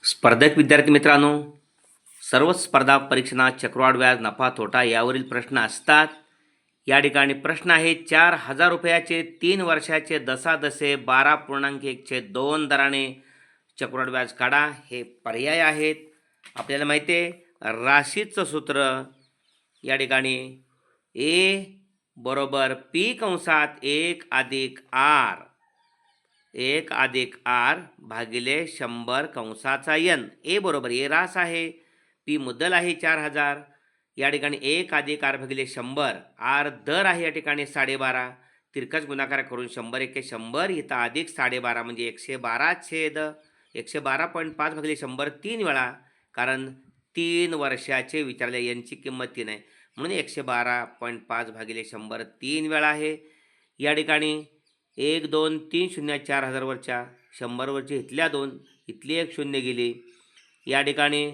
स्पर्धक विद्यार्थी मित्रांनो, सर्व स्पर्धा परीक्षांना चक्रवाढ व्याज नफा तोटा यावरील प्रश्न असतात. या ठिकाणी प्रश्न आहे 4,000 रुपयाचे 3 वर्षाचे दसादसे 12.12 दराने चक्रवाढ व्याज काढा. हे पर्याय आहेत. आपल्याला माहिती आहे राशीचं सूत्र या ठिकाणी ए बरोबर पी कंसात 1+r 1+r भागिले 100 कंसाचा n. ए बरोबर ए रास आहे, पी मुद्दल आहे 4,000. या ठिकाणी 1+r भागिले 100, r दर आहे या ठिकाणी 12.5. तिरकस गुणाकार करून 100 एके 100 इथं अधिक 12.5 म्हणजे 112 भागिले 100 3 वेळा, कारण 3 वर्षाचे विचारले यांची किंमत 3 आहे म्हणून 112.5 भागिले 100 3 वेळा आहे. या ठिकाणी 1 2 3 शून्य 4,000 वरच्या 100 वरची इथल्या 2 इथली 1 शून्य गेली. या ठिकाणी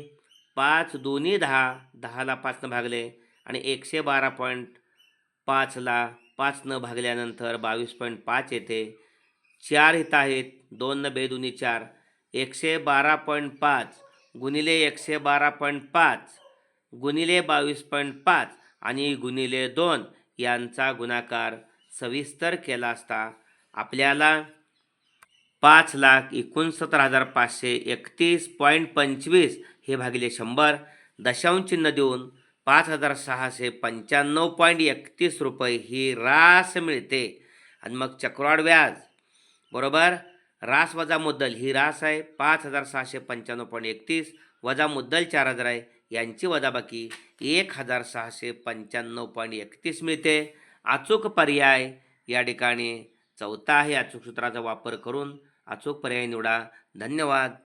5 2 10 10ला 5 न भागले आणि 112.5 ला 5 न भागल्यानंतर 22.5 येते. 4 इथं आहेत, 2 न 2 2 4 112.5 गुणिले 112.5 गुणिले 22.5 आणि गुणिले 2 यांचा गुणाकार सविस्तर केला असता आपल्याला 5,69,531.25 हे भागिले 100 दशांश चिन्ह देऊन 5,695.31 रुपये ही रास मिळते. आणि मग चक्रवाढ व्याज बरोबर रास वजा मुद्दल, ही रास आहे 5,695.31 वजा मुद्दल 4,000 आहे, यांची वजाबाकी 1,695.31 मिळते. अचूक पर्याय या ठिकाणी चौथा आहे. अचूक सूत्राचा वापर करून अचूक पर्याय निवडा. धन्यवाद.